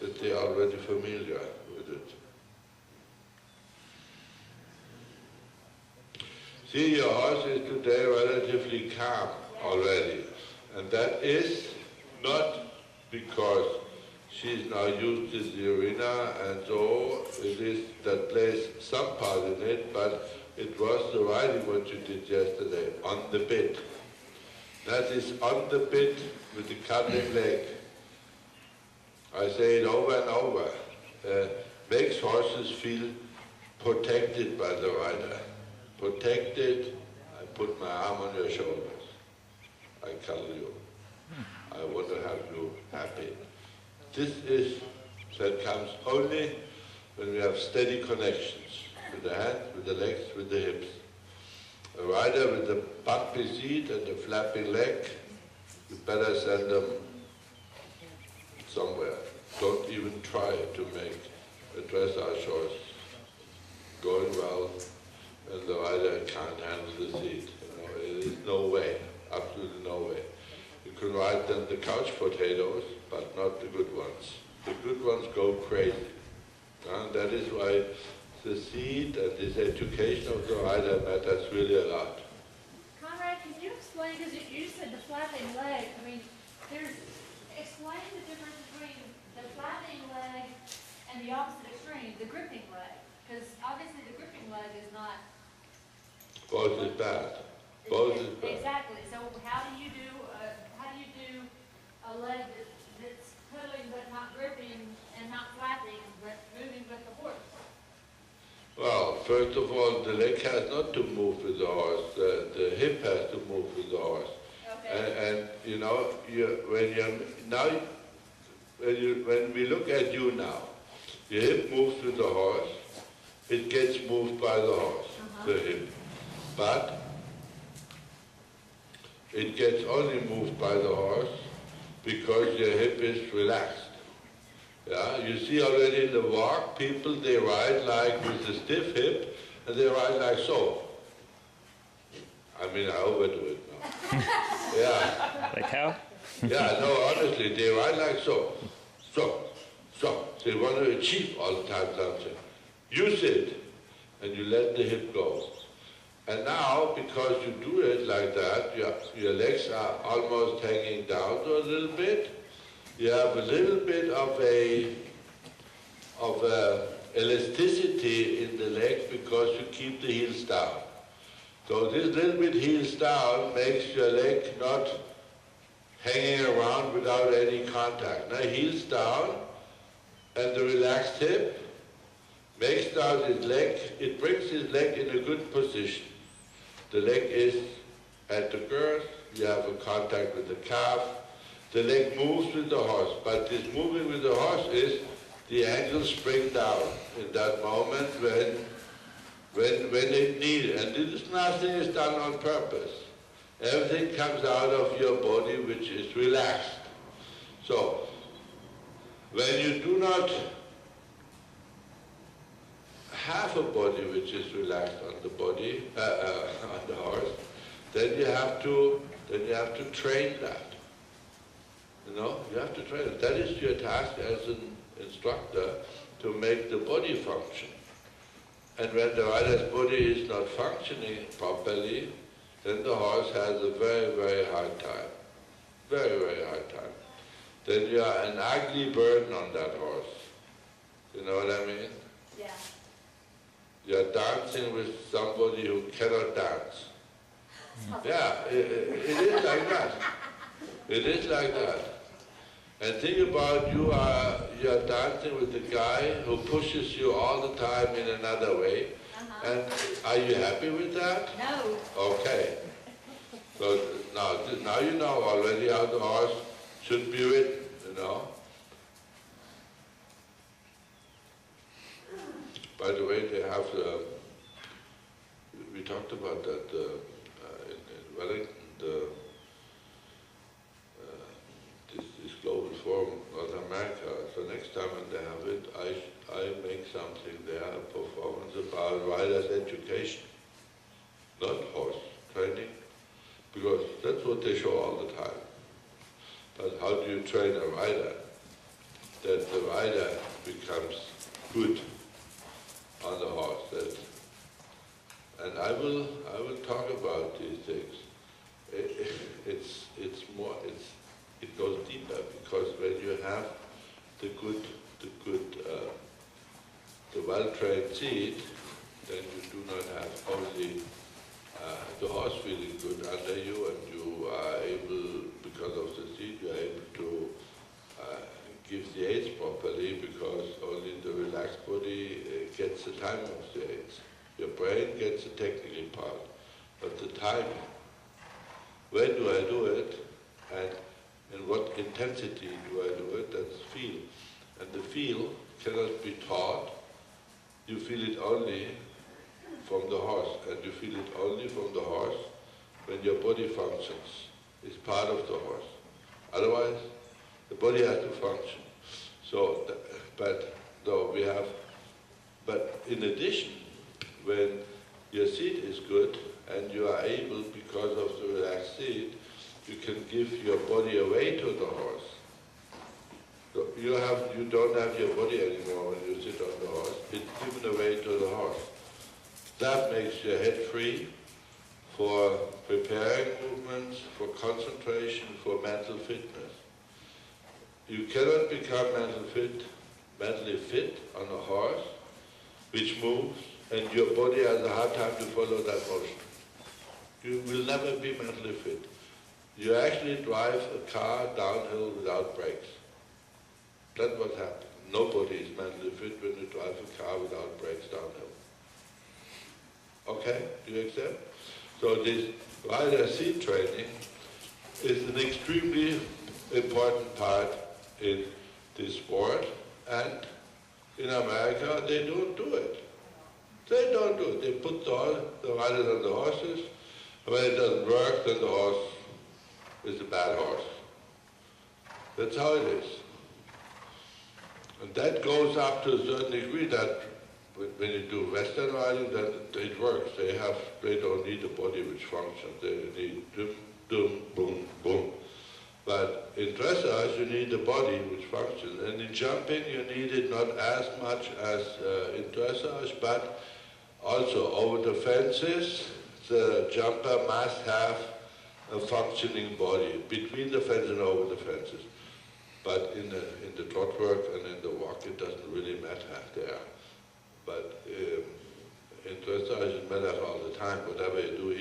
that they are already familiar with it. See, your horse is today relatively calm already, and that is not because she's now used to the arena, and so it is that plays some part in it, but it was the riding what you did yesterday, on the bit. That is on the bit with the cutting leg. I say it over and over. Makes horses feel protected by the rider. Protected, I put my arm on your shoulders. I cuddle you. I want to have you happy. That comes only when we have steady connections with the hands, with the legs, with the hips. A rider with a bumpy seat and a flapping leg, you better send them somewhere. Don't even try to make a dressage horse going well and the rider can't handle the seat. There is no way, absolutely no way. You can ride them the couch potatoes, but not the good ones. The good ones go crazy. And that is why the seat and this education of the rider matters really a lot. Conrad, can you explain, because you said the flapping leg, I mean, explain the difference between the flapping leg and the opposite extreme, the gripping leg, because obviously the gripping leg is not... Both is bad. Both is bad. Exactly. So how do you do a leg that's pedaling but not gripping and not flapping, but moving with the horse? Well, first of all, the leg has not to move with the horse. The hip has to move with the horse. Okay. And you know, when we look at you now, your hip moves with the horse. It gets moved by the horse, the hip. But it gets only moved by the horse because your hip is relaxed. Yeah, you see already in the walk, people, they ride like with a stiff hip, and they ride like so. I mean, I overdo it now. Yeah. Like how? Yeah, no, honestly, they ride like so. They want to achieve all the time something. You sit, and you let the hip go. And now, because you do it like that, your legs are almost hanging down a little bit. You have a little bit of a elasticity in the leg because you keep the heels down. So this little bit heels down makes your leg not hanging around without any contact. Now heels down, and the relaxed hip makes down his leg. It brings his leg in a good position. The leg is at the girth, you have a contact with the calf, the leg moves with the horse, but this moving with the horse is the ankles spring down in that moment when they need it. And nothing is done on purpose. Everything comes out of your body which is relaxed. So, when you do not have a body which is relaxed on the body, on the horse, then you have to train that. You know, you have to train it. That is your task as an instructor, to make the body function. And when the rider's body is not functioning properly, then the horse has a very, very hard time. Very, very hard time. Then you are an ugly burden on that horse. You know what I mean? Yeah. You're dancing with somebody who cannot dance. Yeah, it is like that. It is like that. And think about you're dancing with a guy who pushes you all the time in another way. And are you happy with that? No. Okay. So now you know already how the horse should be ridden, you know. By the way, they have we talked about that in Wellington, this global forum, North America. So next time when they have it, I make something there, a performance about riders' education, not horse training, because that's what they show all the time. But how do you train a rider? that the rider becomes good on the horse. And I will talk about these things. It goes deeper, because when you have the well-trained seat, then you do not have only the horse feeling good under you, and you are able, because of the seat, you are able to give the aids properly, because only the relaxed body gets the timing of the aids. Your brain gets the technical part, but the timing, when do I do it, and in what intensity do I do it, that's feel. And the feel cannot be taught. You feel it only from the horse, and you feel it only from the horse when your body functions. It's part of the horse. Otherwise, the body has to function. So, but in addition, when your seat is good and you are able, because of the relaxed seat, you can give your body away to the horse. So you don't have your body anymore when you sit on the horse. It's given away to the horse. That makes your head free for preparing movements, for concentration, for mental fitness. You cannot become mentally fit on a horse which moves, and your body has a hard time to follow that motion. You will never be mentally fit. You actually drive a car downhill without brakes. That's what happens. Nobody is mentally fit when you drive a car without brakes downhill. Okay, do you accept? So this rider seat training is an extremely important part in this sport, and in America they don't do it. They don't do it. They put the riders on the horses, and when it doesn't work, then the horse is a bad horse. That's how it is. And that goes up to a certain degree that when you do Western riding, then it works. They don't need a body which functions. They need dum, dum, boom, boom. But in dressage, you need a body which functions. And in jumping, you need it not as much as in dressage, but also over the fences, the jumper must have a functioning body between the fence and over the fences. But in the trot work and in the walk, it doesn't really matter there. But in dressage, it matters all the time, whatever you do.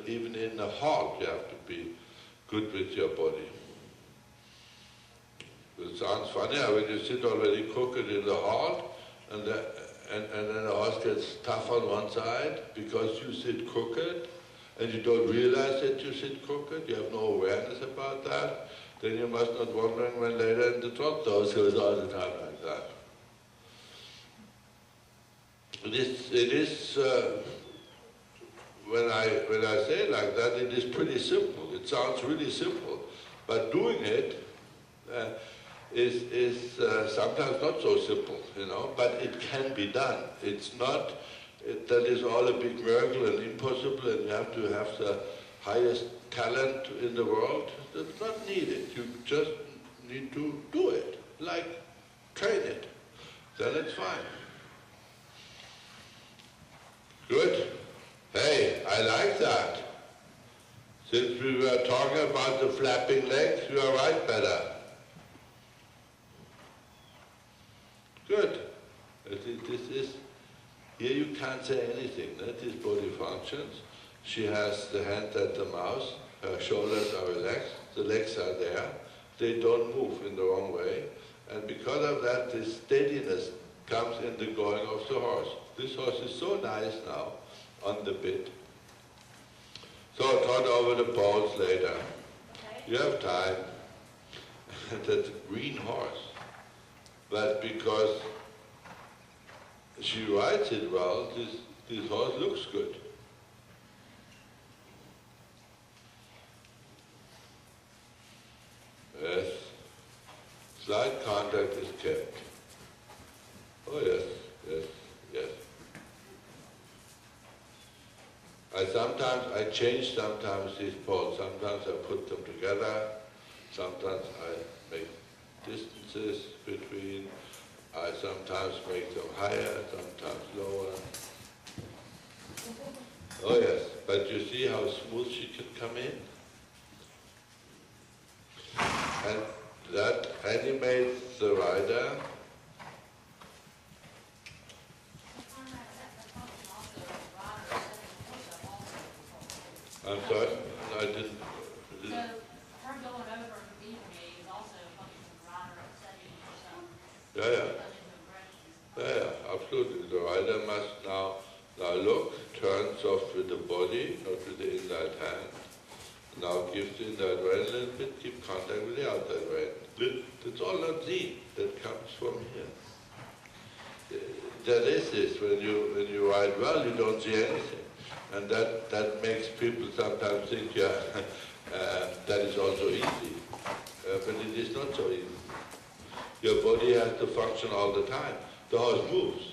Even in a halt, you have to be good with your body. It sounds funny when you sit already crooked in the halt, and then the horse gets tough on one side because you sit crooked, and you don't realize that you sit crooked, you have no awareness about that, then you must not wondering when later in the trot the horse goes all the time like that. It is when I say it like that, it is pretty simple. It sounds really simple, but doing it is sometimes not so simple, but it can be done. It's not that is all a big miracle and impossible, and you have to have the highest talent in the world. That's not needed. You just need to do it, like train it. Then it's fine. Good. Hey, I like that. Since we were talking about the flapping legs, you are right better. Good. This is, here you can't say anything. That is body functions. She has the hand at the mouth, her shoulders are relaxed, the legs are there, they don't move in the wrong way, and because of that, this steadiness comes in the going of the horse. This horse is so nice now on the bit. So trot over the poles later. Okay. You have time. That's a green horse. But because she rides it well, this horse looks good. Yes. Slight contact is kept. Oh yes, yes, yes. I change sometimes these poles. Sometimes I put them together. Sometimes I make distances between. I sometimes make them higher, sometimes lower. Oh yes, but you see how smooth she can come in? And that animates the rider. I'm sorry, I didn't. So her going over and beating me is also a function of the rider upsetting herself. Yeah, absolutely. The rider must now look, turns off with the body, not with the inside hand. Now gives the inside rein a little bit, keep contact with the outside rein. That's all not Z, that comes from here. That is this, when you ride well, you don't see anything. And that makes people sometimes think, yeah, that is also easy. But it is not so easy. Your body has to function all the time. The horse moves.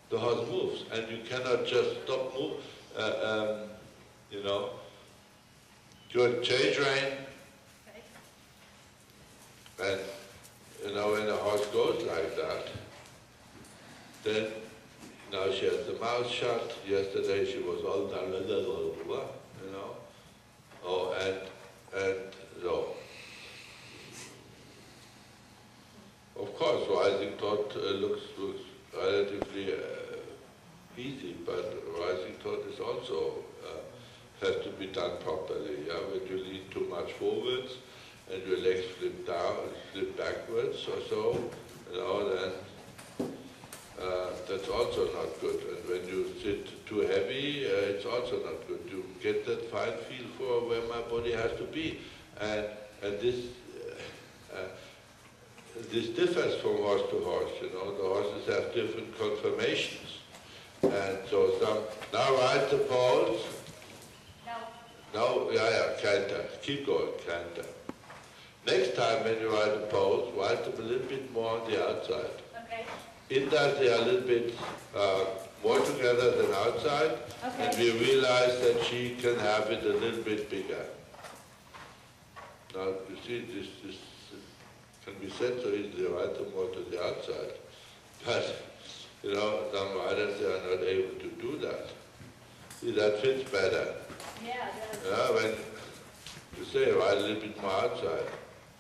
The horse moves, and you cannot just stop move. You know, you change rein, and you know when a horse goes like that, then now she has the mouth shut. Yesterday she was all done, you know. Oh, and so. Of course, rising thought looks relatively easy, but rising thought is also has to be done properly. Yeah, when you lean too much forwards and your legs flip down, flip backwards or so, you know, then that's also not good. And when you sit too heavy, it's also not good. You get that fine feel for where my body has to be, and this differs from horse to horse. You know, the horses have different conformations, and so some now ride the poles. No, canter. Keep going, canter. Next time when you ride the poles, ride them a little bit more on the outside. Okay. In that they are a little bit more together than outside, Okay. and we realize that she can have it a little bit bigger. Now, you see, this can be said so easily, ride them more to the outside. But, you know, some riders, they are not able to do that. See, that fits better. Yeah, it does. Yeah, when you say ride a little bit more outside,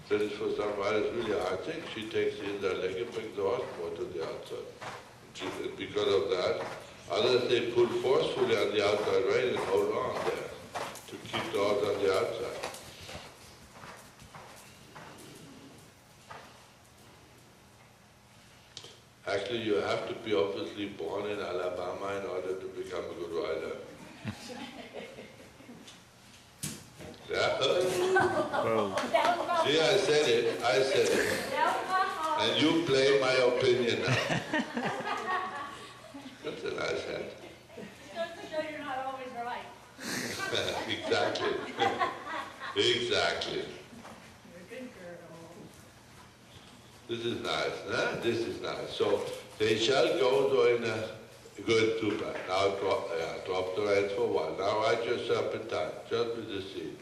that is for some riders really a hard thing. She takes the inside leg and brings the horse more to the outside. And because of that, others they pull forcefully on the outside rein and hold on there to keep the horse on the outside. Actually, you have to be obviously born in Alabama in order to become a good rider. Yeah? See, I said it. And you play my opinion now. That's a nice hat. So you're not always right. Exactly. Exactly. You're a good girl. This is nice, huh? This is nice. So they shall go to in a good super. Now drop the reins for a while. Now ride your serpentine, just with the seat.